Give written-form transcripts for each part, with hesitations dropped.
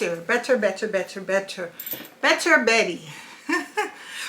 better Betty.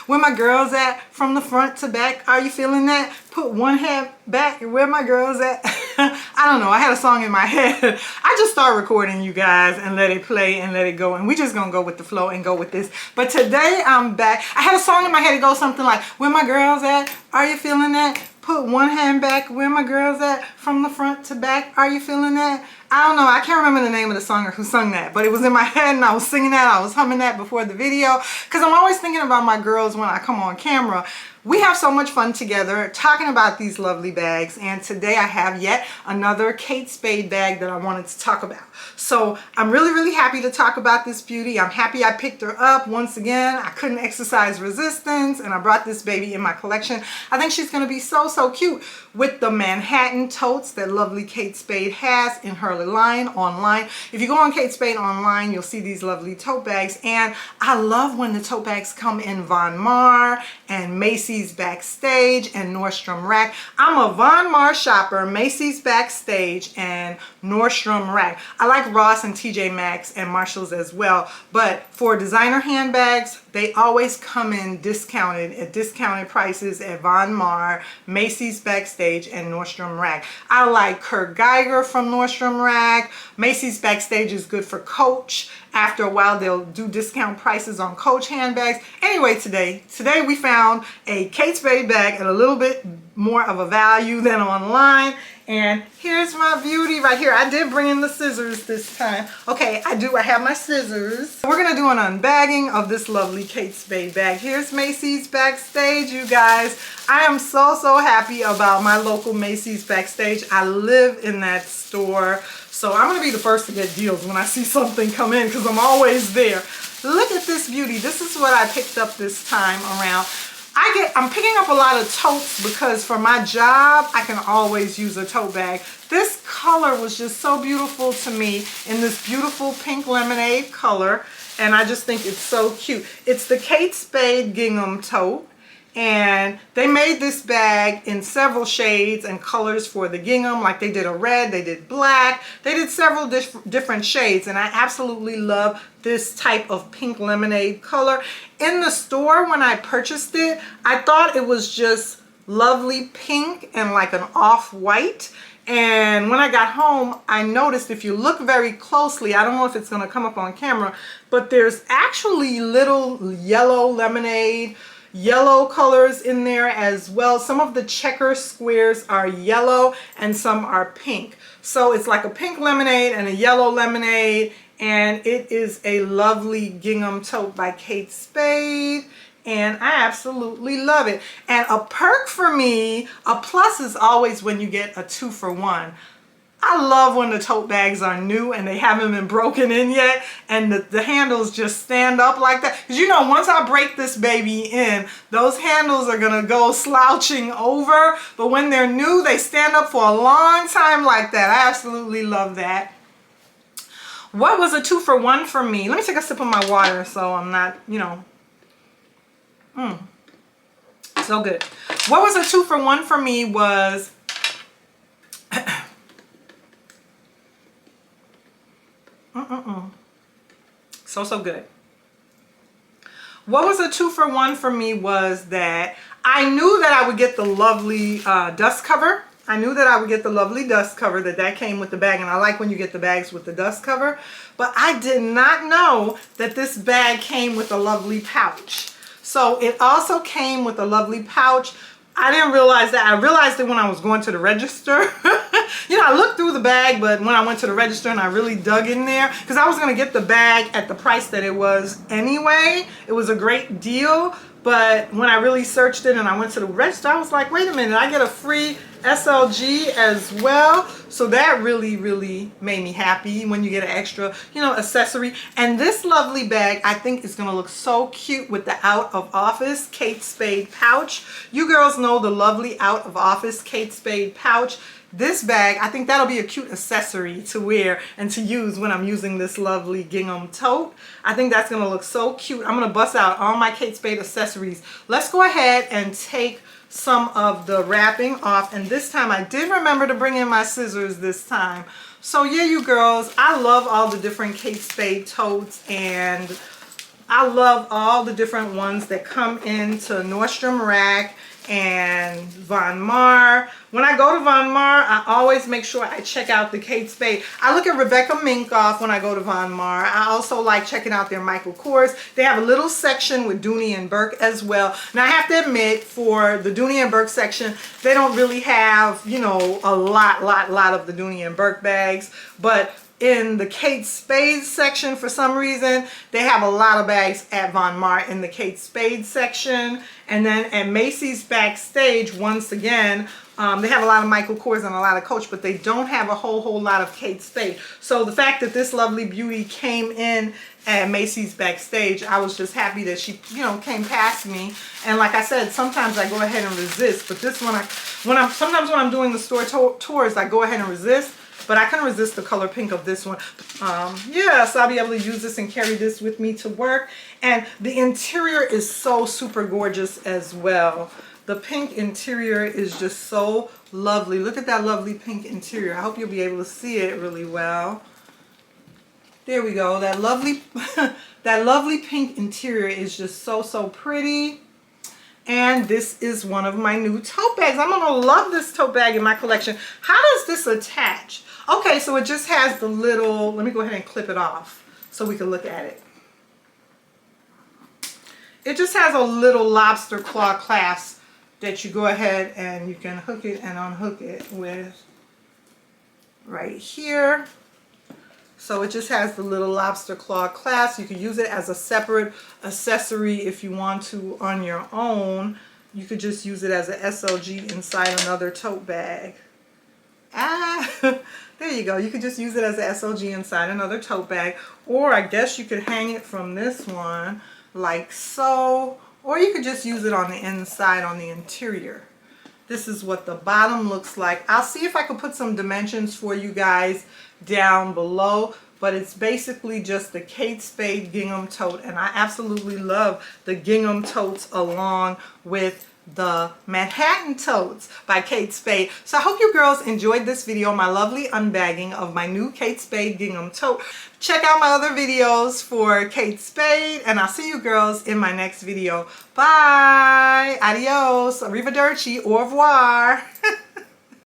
Where my girls at? From the front to back. Are you feeling that? Put one hand back. Where my girls at? I don't know. I had a song in my head. I just start recording, you guys, and let it play and let it go. And we just gonna go with the flow and go with this. But today I'm back. I had a song in my head that goes something like, where my girls at? Are you feeling that? Put one hand back. Where my girls at? From the front to back. Are you feeling that? I don't know. I can't remember the name of the song or who sung that, but it was in my head and I was singing that. I was humming that before the video because I'm always thinking about my girls when I come on camera. We have so much fun together talking about these lovely bags, and today I have yet another Kate Spade bag that I wanted to talk about. So I'm really happy to talk about this beauty. I'm happy I picked her up once again. I couldn't exercise resistance and I brought this baby in my collection. I think she's going to be so cute with the Manhattan totes that lovely Kate Spade has in her line online. If you go on Kate Spade online, you'll see these lovely tote bags, and I love when the tote bags come in Von Maur and Macy's Backstage and Nordstrom Rack. I'm a Von Maur shopper, Macy's Backstage and Nordstrom Rack. I like Ross and TJ Maxx and Marshalls as well, but for designer handbags, they always come in discounted at discounted prices at Von Maur, Macy's Backstage, and Nordstrom Rack. I like Kurt Geiger from Nordstrom Rack. Macy's Backstage is good for Coach. After a while, they'll do discount prices on Coach handbags. Anyway, today we found a Kate Spade bag at a little bit more of a value than online. And here's my beauty right here. I did bring in the scissors this time. Okay, I have my scissors. We're gonna do an unbagging of this lovely Kate Spade bag. Here's Macy's Backstage, you guys. I am so happy about my local Macy's Backstage. I live in that store. So I'm gonna be the first to get deals when I see something come in because I'm always there. Look at this beauty. This is what I picked up this time around. I'm picking up a lot of totes because for my job, I can always use a tote bag. This color was just so beautiful to me in this beautiful pink lemonade color, and I just think it's so cute. It's the Kate Spade Gingham Tote, and they made this bag in several shades and colors for the gingham. Like they did a red, they did black, they did several different shades, and I absolutely love this type of pink lemonade color. In the store when I purchased it, I thought it was just lovely pink and like an off-white. And when I got home, I noticed if you look very closely, I don't know if it's gonna come up on camera, but there's actually little yellow lemonade, yellow colors in there as well. Some of the checker squares are yellow and some are pink. So it's like a pink lemonade and a yellow lemonade, and it is a lovely gingham tote by Kate Spade, and I absolutely love it. And a perk for me, a plus is always when you get a 2-for-1. I love when the tote bags are new and they haven't been broken in yet, and the handles just stand up like that. Because you know, once I break this baby in, those handles are gonna go slouching over, but when they're new, they stand up for a long time like that. I absolutely love that. What was a 2-for-1 for me? Let me take a sip of my water so I'm not, you know, so good. What was a 2-for-1 for me was so good. What was a 2-for-1 for me was that I knew that I would get the lovely dust cover. I knew that I would get the lovely dust cover, that came with the bag, and I like when you get the bags with the dust cover, but I did not know that this bag came with a lovely pouch. So it also came with a lovely pouch. I didn't realize that. I realized it when I was going to the register. You know, I looked through the bag, but when I went to the register and I really dug in there, because I was going to get the bag at the price that it was anyway. It was a great deal, but when I really searched it and I went to the register, I was like, wait a minute, I get a free SLG as well. So that really made me happy when you get an extra, you know, accessory. And this lovely bag, I think, is going to look so cute with the Out of Office Kate Spade pouch. You girls know the lovely Out of Office Kate Spade pouch. This bag, I think that'll be a cute accessory to wear and to use when I'm using this lovely gingham tote. I think that's gonna look so cute. I'm gonna bust out all my Kate Spade accessories. Let's go ahead and take some of the wrapping off, and this time I did remember to bring in my scissors this time. So yeah, you girls, I love all the different Kate Spade totes, and I love all the different ones that come into Nordstrom Rack and Von Maur. When I go to Von Maur, I always make sure I check out the Kate Spade. I look at Rebecca Minkoff when I go to Von Maur. I also like checking out their Michael Kors. They have a little section with Dooney and Burke as well. Now I have to admit, for the Dooney and Burke section, they don't really have, you know, a lot of the Dooney and Burke bags, but in the Kate Spade section, for some reason, they have a lot of bags at Von Maur in the Kate Spade section. And then at Macy's backstage, once again, they have a lot of Michael Kors and a lot of Coach, but they don't have a whole lot of Kate Spade. So the fact that this lovely beauty came in at Macy's backstage, I was just happy that she, you know, came past me. And like I said, sometimes I go ahead and resist, but this one, sometimes when I'm doing the store tours, I go ahead and resist. But I can resist the color pink of this one. Yeah, so I'll be able to use this and carry this with me to work. And the interior is so super gorgeous as well. The pink interior is just so lovely. Look at that lovely pink interior. I hope you'll be able to see it really well. There we go. That lovely, that lovely pink interior is just so pretty. And this is one of my new tote bags. I'm gonna love this tote bag in my collection. How does this attach? Okay, so it just has the little, let me go ahead and clip it off so we can look at it. It just has a little lobster claw clasp that you go ahead and you can hook it and unhook it with right here. So it just has the little lobster claw clasp. You can use it as a separate accessory if you want to on your own. You could just use it as an SLG inside another tote bag. There you go. You could just use it as an SLG inside another tote bag. Or I guess you could hang it from this one like so. Or you could just use it on the inside on the interior. This is what the bottom looks like. I'll see if I could put some dimensions for you guys down below, but it's basically just the Kate Spade Gingham Tote, and I absolutely love the Gingham Totes along with the Manhattan Totes by Kate Spade. So I hope you girls enjoyed this video, my lovely unbagging of my new Kate Spade Gingham Tote. Check out my other videos for Kate Spade, and I'll see you girls in my next video. Bye! Adios! Arrivederci! Au revoir!